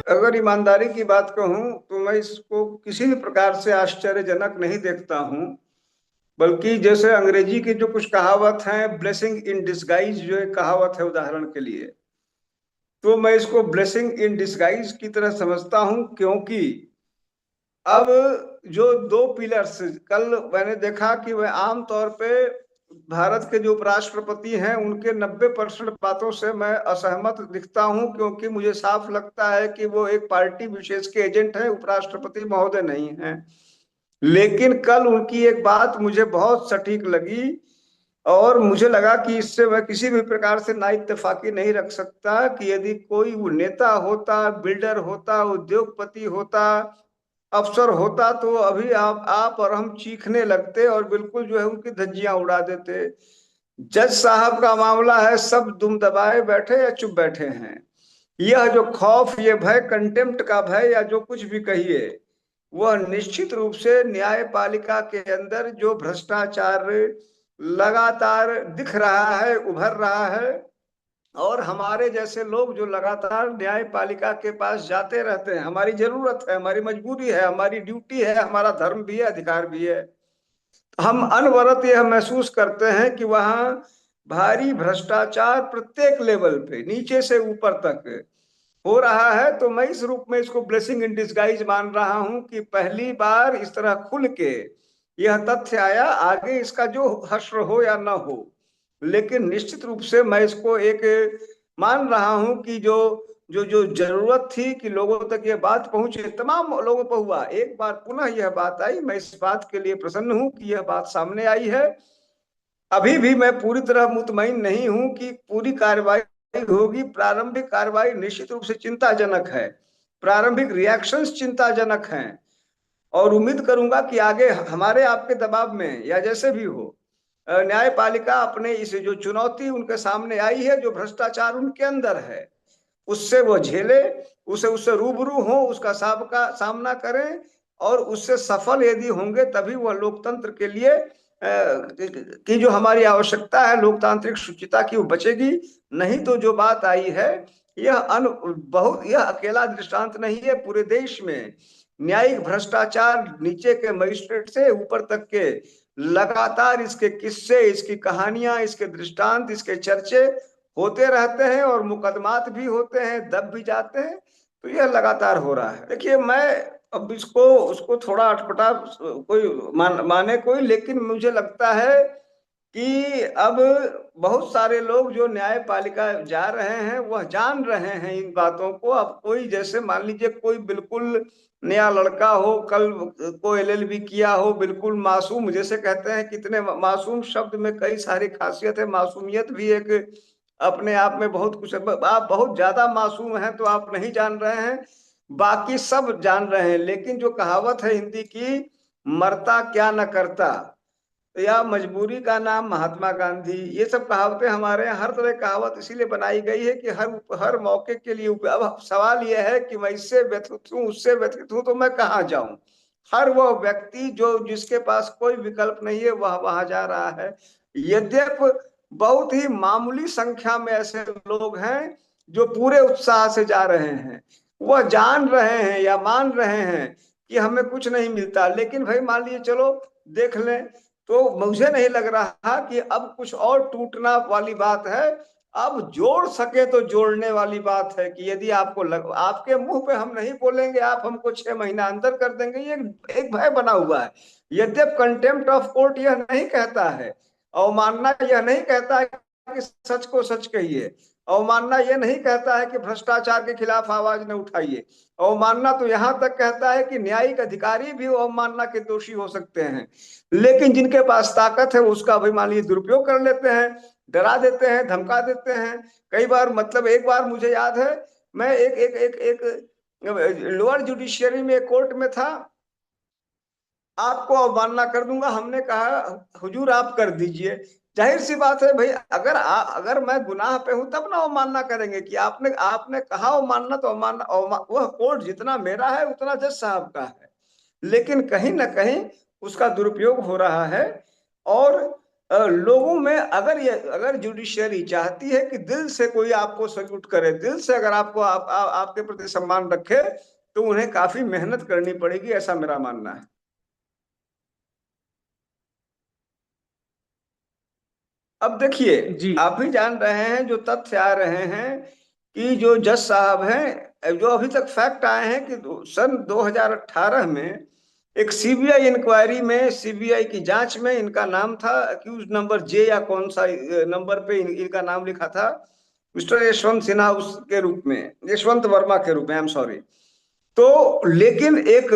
अगर ईमानदारी की बात कहूं तो मैं इसको किसी भी प्रकार से आश्चर्यजनक नहीं देखता हूं। बल्कि जैसे अंग्रेजी की जो कुछ कहावत है, ब्लेसिंग इन डिसगाइज, जो एक कहावत है उदाहरण के लिए, तो मैं इसको ब्लेसिंग इन डिसगाइज की तरह समझता हूं। क्योंकि अब जो दो पिलर्स, कल मैंने देखा कि वह आम तौर पे भारत के जो उपराष्ट्रपति हैं उनके 90% बातों से मैं असहमत दिखता हूं, क्योंकि मुझे साफ लगता है कि वो एक पार्टी विशेष के एजेंट हैं, उपराष्ट्रपति महोदय नहीं हैं। लेकिन कल उनकी एक बात मुझे बहुत सटीक लगी, और मुझे लगा कि इससे मैं किसी भी प्रकार से ना इत्तेफाकी नहीं रख सकता कि यदि कोई वो नेता होता, बिल्डर होता, उद्योगपति होता, अफसर होता, तो अभी आप और हम चीखने लगते और बिल्कुल जो है उनकी धज्जियां उड़ा देते। जज साहब का मामला है, सब दुम दबाए बैठे या चुप बैठे हैं। यह जो खौफ, ये भय, कंटेम्प्ट का भय या जो कुछ भी कहिए, वह निश्चित रूप से न्यायपालिका के अंदर जो भ्रष्टाचार लगातार दिख रहा है, उभर रहा है, और हमारे जैसे लोग जो लगातार न्यायपालिका के पास जाते रहते हैं, हमारी जरूरत है, हमारी मजबूरी है, हमारी ड्यूटी है, हमारा धर्म भी है, अधिकार भी है, हम अनवरत यह महसूस करते हैं कि वहां भारी भ्रष्टाचार प्रत्येक लेवल पे, नीचे से ऊपर तक हो रहा है। तो मैं इस रूप में इसको ब्लेसिंग इन डिस्गाइज मान रहा हूं कि पहली बार इस तरह खुल के यह तथ्य आया। आगे इसका जो हश्र हो या ना हो, लेकिन निश्चित रूप से मैं इसको एक मान रहा हूं कि जो जो जो जरूरत थी कि लोगों तक यह बात पहुंचे, तमाम लोगों पर हुआ। एक बार पुनः यह बात आई, मैं इस बात के लिए प्रसन्न हूं कि यह बात सामने आई है। अभी भी मैं पूरी तरह मुतमईन नहीं हूं कि पूरी कार्रवाई होगी। प्रारंभिक कार्रवाई निश्चित रूप से चिंताजनक है, प्रारंभिक रिएक्शंस चिंताजनक हैं, और उम्मीद करूंगा कि आगे हमारे आपके दबाव में या जैसे भी हो, न्यायपालिका अपने इस जो चुनौती उनके सामने आई है, जो भ्रष्टाचार उनके अंदर है, उससे वो झेले, उसे उससे रूबरू हो, उसका सबका सामना करें, और उससे सफल यदि होंगे तभी वह लोकतंत्र के लिए की जो हमारी आवश्यकता है, लोकतांत्रिक शुचिता की, वो बचेगी। नहीं तो जो बात आई है, यह बहुत, यह अकेला दृष्टांत नहीं है। पूरे देश में न्यायिक भ्रष्टाचार, नीचे के मजिस्ट्रेट से ऊपर तक के, लगातार इसके किस्से, इसकी कहानियां, इसके दृष्टांत, इसके चर्चे होते रहते हैं, और मुकदमात भी होते हैं, दब भी जाते हैं। तो यह लगातार हो रहा है। देखिए, मैं अब इसको उसको थोड़ा अटपटा कोई माने कोई, लेकिन मुझे लगता है कि अब बहुत सारे लोग जो न्यायपालिका जा रहे हैं वह जान रहे हैं इन बातों को। अब कोई, जैसे मान लीजिए कोई बिल्कुल नया लड़का हो, कल को एलएलबी किया हो, बिल्कुल मासूम, जैसे कहते हैं कितने मासूम शब्द में कई सारी खासियत है, मासूमियत भी एक अपने आप में बहुत कुछ है। आप बहुत ज्यादा मासूम हैं तो आप नहीं जान रहे हैं, बाकी सब जान रहे हैं। लेकिन जो कहावत है हिंदी की, मरता क्या न करता, या मजबूरी का नाम महात्मा गांधी, ये सब कहावतें हमारे यहाँ हर तरह कहावत इसीलिए बनाई गई है कि हर हर मौके के लिए। अब सवाल यह है कि मैं इससे व्यथित हूँ, उससे व्यथित हूँ, तो मैं कहाँ जाऊं। हर वह व्यक्ति जो जिसके पास कोई विकल्प नहीं है, वह वहां जा रहा है। यद्यपि बहुत ही मामूली संख्या में ऐसे लोग हैं जो पूरे उत्साह से जा रहे हैं, वह जान रहे हैं या मान रहे हैं कि हमें कुछ नहीं मिलता। लेकिन भाई मान लीजिए, चलो देख लें, तो मुझे नहीं लग रहा कि अब कुछ और टूटना वाली बात है। अब जोड़ सके तो जोड़ने वाली बात है कि यदि आपको आपके मुंह पे हम नहीं बोलेंगे, आप हमको 6 महीना अंदर कर देंगे, ये एक भय बना हुआ है। यद्यप कंटेम्प्ट ऑफ कोर्ट यह नहीं कहता है, अवमानना यह नहीं कहता है कि सच को सच कहिए, अवमानना यह नहीं कहता है कि भ्रष्टाचार के खिलाफ आवाज न उठाइए, अवमानना तो यहां तक कहता है कि न्यायिक अधिकारी भी अवमानना के दोषी हो सकते हैं। लेकिन जिनके पास ताकत है, उसका भी मान लीजिए दुरुपयोग कर लेते हैं, डरा देते हैं, धमका देते हैं। कई बार, मतलब एक बार मुझे याद है, मैं एक एक एक एक लोअर जुडिशियरी में कोर्ट में था, आपको अवमानना कर दूंगा, हमने कहा हुजूर आप कर दीजिए। जाहिर सी बात है भाई, अगर मैं गुनाह पे हूं तब ना अवमानना करेंगे, कि आपने आपने कहा अवमानना, तो अवमानना वह कोर्ट जितना मेरा है उतना जज साहब का है। लेकिन कहीं ना कहीं उसका दुरुपयोग हो रहा है। और लोगों में अगर जुडिशियरी चाहती है कि दिल से कोई आपको सल्यूट करे, दिल से अगर आपको आपके प्रति सम्मान रखे, तो उन्हें काफी मेहनत करनी पड़ेगी, ऐसा मेरा मानना है। अब देखिए, जी आप भी जान रहे हैं, जो तथ्य आ रहे हैं कि जो जज साहब हैं, जो अभी तक फैक्ट आए हैं कि सन 2018 में एक सीबीआई इंक्वायरी में, सीबीआई की जांच में इनका नाम था अक्यूज नंबर जे या कौन सा नंबर पे इनका नाम लिखा था, मिस्टर यशवंत सिन्हा उसके रूप में, यशवंत वर्मा के रूप में, आई एम सॉरी। तो लेकिन एक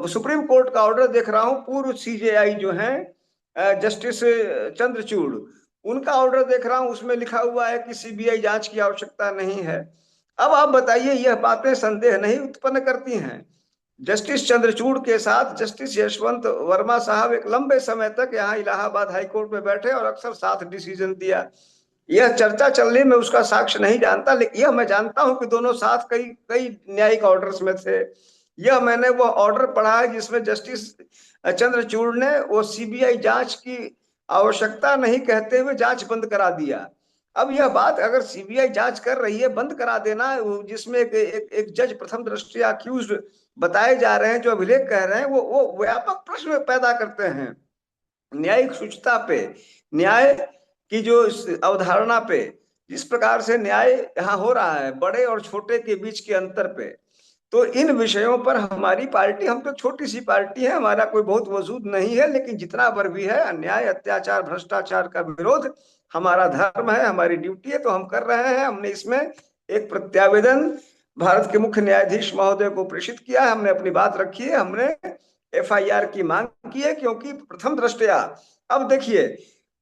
सुप्रीम कोर्ट का ऑर्डर देख रहा हूं, पूर्व सीजेआई जो हैं जस्टिस चंद्रचूड़, उनका ऑर्डर देख रहा हूं, उसमें लिखा हुआ है कि सीबीआई जांच की आवश्यकता नहीं है। अब आप बताइए, यह बातें संदेह नहीं उत्पन्न करती हैं? जस्टिस चंद्रचूड़ के साथ जस्टिस यशवंत वर्मा साहब एक लंबे समय तक यहाँ इलाहाबाद हाई कोर्ट में बैठे और अक्सर साथ डिसीजन दिया। यह चर्चा चल रही, मैं उसका साक्ष्य नहीं जानता, लेकिन यह मैं जानता हूं कि दोनों साथ कई कई न्यायिक ऑर्डर्स में थे। यह मैंने वो ऑर्डर पढ़ा है जिसमें जस्टिस चंद्रचूड़ ने वो सीबीआई जांच की आवश्यकता नहीं कहते हुए जांच बंद करा दिया। अब यह बात, अगर सीबीआई जांच कर रही है, बंद करा देना, जिसमें एक जज प्रथम दृष्टया अक्यूज बताए जा रहे हैं, जो अभिलेख कह रहे हैं, वो व्यापक प्रश्न पैदा करते हैं न्यायिक शुचिता पे, न्याय की जो अवधारणा पे, जिस प्रकार से न्याय यहाँ हो रहा है बड़े और छोटे के बीच के अंतर पे। तो इन विषयों पर हमारी पार्टी, हम तो छोटी सी पार्टी है, हमारा कोई बहुत वजूद नहीं है, लेकिन जितना भर भी है, अन्याय अत्याचार भ्रष्टाचार का विरोध हमारा धर्म है, हमारी ड्यूटी है, तो हम कर रहे हैं। हमने इसमें एक प्रत्यावेदन भारत के मुख्य न्यायाधीश महोदय को प्रेषित किया है, हमने अपनी बात रखी है, हमने एफआईआर की मांग की है, क्योंकि प्रथम दृष्टया, अब देखिए,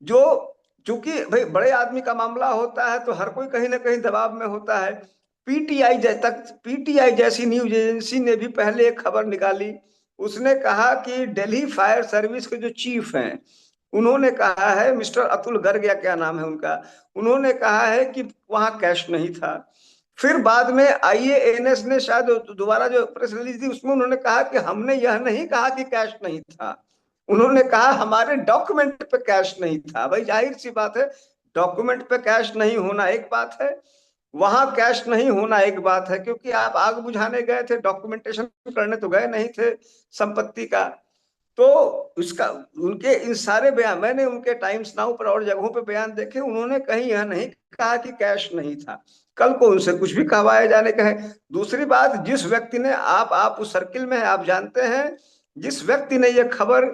जो चूंकि भाई बड़े आदमी का मामला होता है तो हर कोई कहीं ना कहीं दबाव में होता है। पीटीआई जैसी न्यूज एजेंसी ने भी पहले एक खबर निकाली, उसने कहा कि दिल्ली फायर सर्विस के जो चीफ हैं, उन्होंने कहा है, मिस्टर अतुल गर्ग या क्या नाम है उनका, उन्होंने कहा है कि वहां कैश नहीं था। फिर बाद में आईएएनएस ने शायद दोबारा जो प्रेस रिलीज दी, उसमें उन्होंने कहा कि हमने यह नहीं कहा कि कैश नहीं था, उन्होंने कहा हमारे डॉक्यूमेंट पे कैश नहीं था। भाई जाहिर सी बात है, डॉक्यूमेंट पे कैश नहीं होना एक बात है, वहां कैश नहीं होना एक बात है, क्योंकि आप आग बुझाने गए थे, डॉक्यूमेंटेशन करने तो गए नहीं थे संपत्ति का। तो उसका, उनके इन सारे बयान मैंने उनके टाइम्स नाउ पर और जगहों पे बयान देखे, उन्होंने कहीं यह नहीं कहा कि कैश नहीं था। कल को उनसे कुछ भी कहवाए जाने का है। दूसरी बात, जिस व्यक्ति ने, आप उस सर्किल में हैं, आप जानते हैं, जिस व्यक्ति ने यह खबर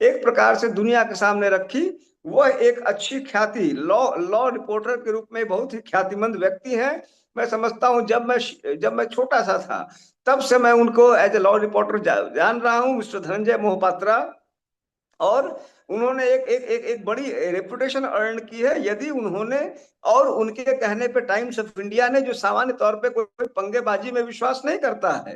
एक प्रकार से दुनिया के सामने रखी, वह एक अच्छी ख्याति, लॉ लॉ रिपोर्टर के रूप में बहुत ही ख्यातिमंद व्यक्ति हैं। मैं समझता हूं, जब मैं छोटा सा था, तब से मैं उनको एज ए लॉ रिपोर्टर जान रहा हूँ, मिस्टर धनंजय मोहपात्रा। और उन्होंने एक बड़ी रेपुटेशन अर्न की है। यदि उन्होंने, और उनके कहने पे टाइम्स ऑफ इंडिया ने, जो सामान्य तौर पे कोई पंगेबाजी में विश्वास नहीं करता है,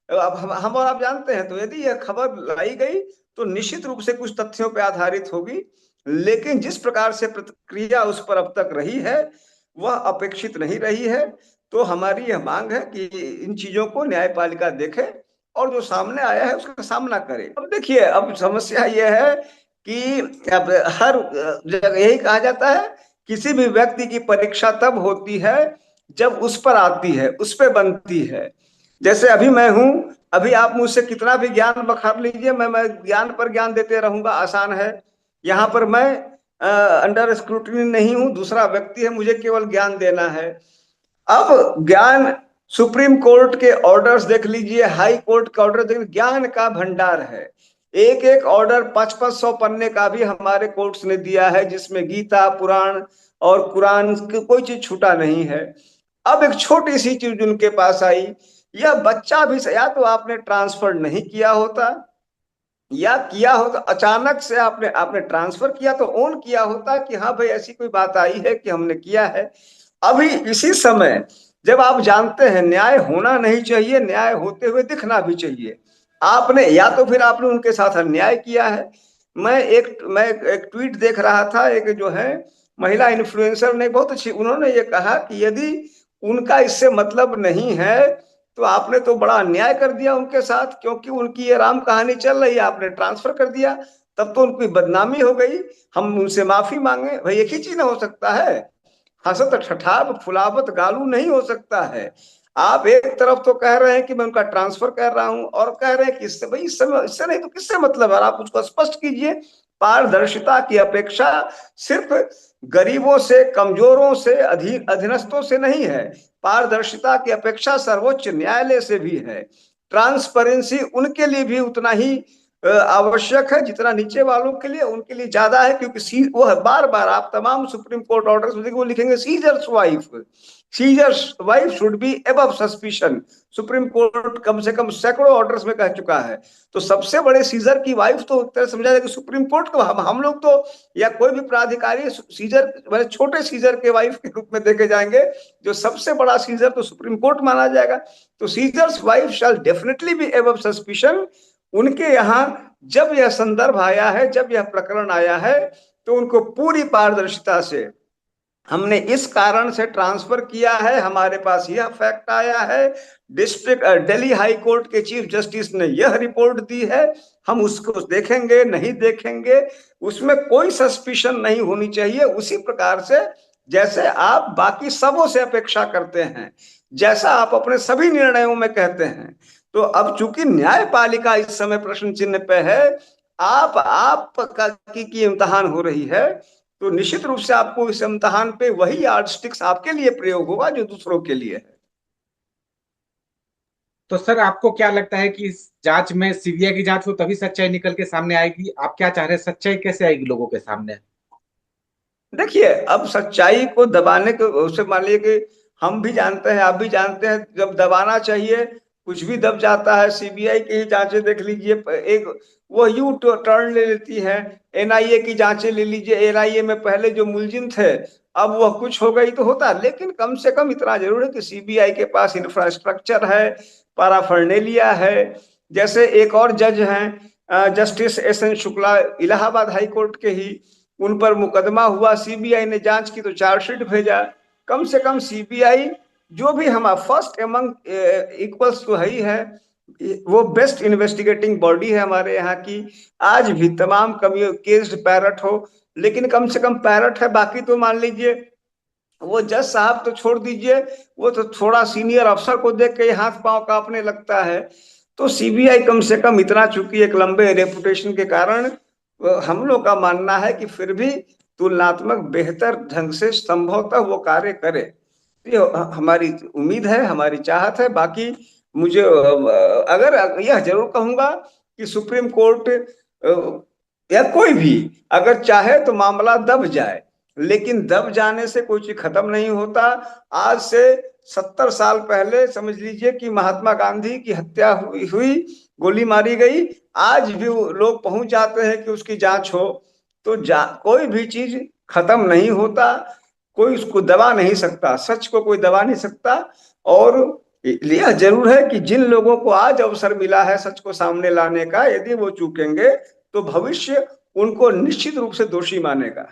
अब हम और आप जानते हैं, तो यदि यह खबर लाई गई तो निश्चित रूप से कुछ तथ्यों पर आधारित होगी, लेकिन जिस प्रकार से प्रतिक्रिया उस पर अब तक रही है, वह अपेक्षित नहीं रही है। तो हमारी यह मांग है कि इन चीजों को न्यायपालिका देखे और जो सामने आया है उसका सामना करे। अब देखिए, अब समस्या यह है कि अब हर जगह यही कहा जाता है, किसी भी व्यक्ति की परीक्षा तब होती है जब उस पर आती है, उस पर बनती है। जैसे अभी मैं हूं, अभी आप मुझसे कितना भी ज्ञान बखार लीजिए, मैं ज्ञान पर ज्ञान देते रहूंगा, आसान है। यहाँ पर मैं अंडर स्क्रूटनी नहीं हूं, दूसरा व्यक्ति है, मुझे केवल ज्ञान देना है। अब ज्ञान, सुप्रीम कोर्ट के ऑर्डर्स देख लीजिए, हाई कोर्ट का ऑर्डर देख, ज्ञान का भंडार है। एक एक ऑर्डर 500-500 पन्ने का भी हमारे कोर्ट्स ने दिया है, जिसमें गीता, पुराण और कुरान की कोई चीज छूटा नहीं है। अब एक छोटी सी चीज उनके पास आई, यह बच्चा भी, या तो आपने ट्रांसफर नहीं किया होता, या किया होता अचानक से, आपने आपने ट्रांसफर किया तो ऑन किया होता कि हाँ भाई ऐसी कोई बात आई है कि हमने किया है। अभी इसी समय, जब आप जानते हैं न्याय होना नहीं चाहिए, न्याय होते हुए दिखना भी चाहिए, आपने, या तो फिर आपने उनके साथ अन्याय किया है। मैं एक ट्वीट देख रहा था, एक जो है महिला इन्फ्लुएंसर ने, बहुत अच्छी, उन्होंने ये कहा कि यदि उनका इससे मतलब नहीं है, तो आपने तो बड़ा अन्याय कर दिया उनके साथ, क्योंकि उनकी ये राम कहानी चल रही है, आपने ट्रांसफर कर दिया। तब तो उनकी बदनामी हो गई, हम उनसे माफी मांगे। भाई एक ही चीज ना हो सकता है, हसत ठठाब फुलावत गालू नहीं हो सकता है। आप एक तरफ तो कह रहे हैं कि मैं उनका ट्रांसफर कर रहा हूं, और कह रहे हैं कि इससे, भाई इससे नहीं तो किससे मतलब है? आप उसको स्पष्ट कीजिए। पारदर्शिता की अपेक्षा सिर्फ गरीबों से, कमजोरों से, अधीनस्थों से नहीं है, पारदर्शिता की अपेक्षा सर्वोच्च न्यायालय से भी है। ट्रांसपेरेंसी उनके लिए भी उतना ही आवश्यक है जितना नीचे वालों के लिए, उनके लिए ज्यादा है, क्योंकि वो है बार बार आप तमाम सुप्रीम कोर्ट ऑर्डर्स में वो लिखेंगे Caesar's wife should be above suspicion. Supreme court कम से कम सैकड़ों ऑर्डर्स में कह चुका है। तो सबसे बड़े सीजर की वाइफ तो तरह समझा जाए कि सुप्रीम कोर्ट को, हम लोग तो या कोई भी प्राधिकारी सीजर मतलब छोटे सीजर के वाइफ के रूप में देखे जाएंगे, जो सबसे बड़ा सीजर तो सुप्रीम कोर्ट माना जाएगा। तो Caesar's wife shall definitely be above suspicion. उनके यहाँ जब यह संदर्भ आया है, जब यह प्रकरण आया है, तो उनको पूरी पारदर्शिता से हमने इस कारण से ट्रांसफर किया है, हमारे पास यह फैक्ट आया है, डिस्ट्रिक्ट दिल्ली हाई कोर्ट के चीफ जस्टिस ने यह रिपोर्ट दी है, हम उसको देखेंगे नहीं देखेंगे, उसमें कोई सस्पिशन नहीं होनी चाहिए। उसी प्रकार से जैसे आप बाकी सबों से अपेक्षा करते हैं, जैसा आप अपने सभी निर्णयों में कहते हैं। तो अब चूंकि न्यायपालिका इस समय प्रश्न चिन्ह पे है, आप की इम्तहान हो रही है, तो निश्चित रूप से आपको इस इम्तहान पे वही यार्ड स्टिक्स आपके लिए प्रयोग होगा जो दूसरों के लिए है। तो सर आपको क्या लगता है कि इस जांच में सीबीआई की जांच हो तभी सच्चाई निकल के सामने आएगी? आप क्या चाह रहे हैं, सच्चाई कैसे आएगी लोगों के सामने? देखिए, अब सच्चाई को दबाने के उसे मान लीजिए कि हम भी जानते हैं, आप भी जानते हैं, जब दबाना चाहिए कुछ भी दब जाता है। सीबीआई की ही जांचें देख लीजिए, एक वो यू टर्न ले लेती है। एनआईए की जांचें ले लीजिए, एनआईए में पहले जो मुलजिम थे, अब वह कुछ हो गई तो होता, लेकिन कम से कम इतना जरूर है कि सीबीआई के पास इंफ्रास्ट्रक्चर है, पैराफर्नेलिया है। जैसे एक और जज हैं, justice S N Shukla, Allahabad high court के ही, उन पर मुकदमा हुआ, सीबीआई ने जांच की तो चार्जशीट भेजा। कम से कम सीबीआई जो भी हमारा फर्स्ट एमंग इक्वल्स तो है ही है, वो बेस्ट इन्वेस्टिगेटिंग बॉडी है हमारे यहाँ की। आज भी तमाम कमियों केस्ड पैरट हो, लेकिन कम से कम पैरट है। बाकी तो मान लीजिए वो जज साहब तो छोड़ दीजिए, वो तो थोड़ा सीनियर अफसर को देख के हाथ पांव कांपने लगता है। तो सीबीआई कम से कम इतना, चूंकि एक लंबे रेपुटेशन के कारण, हम लोग का मानना है कि फिर भी तुलनात्मक बेहतर ढंग से संभवतः वो कार्य करे। ये हमारी उम्मीद है, हमारी चाहत है। बाकी मुझे अगर यह जरूर कहूंगा कि सुप्रीम कोर्ट या कोई भी अगर चाहे तो मामला दब जाए, लेकिन दब जाने से कोई चीज खत्म नहीं होता। आज से 70 साल पहले समझ लीजिए कि महात्मा गांधी की हत्या हुई, गोली मारी गई, आज भी लोग पहुंच जाते हैं कि उसकी जांच हो। तो कोई भी चीज खत्म नहीं होता, कोई उसको दबा नहीं सकता, सच को कोई दबा नहीं सकता। और यह जरूर है कि जिन लोगों को आज अवसर मिला है सच को सामने लाने का, यदि वो चूकेंगे तो भविष्य उनको निश्चित रूप से दोषी मानेगा।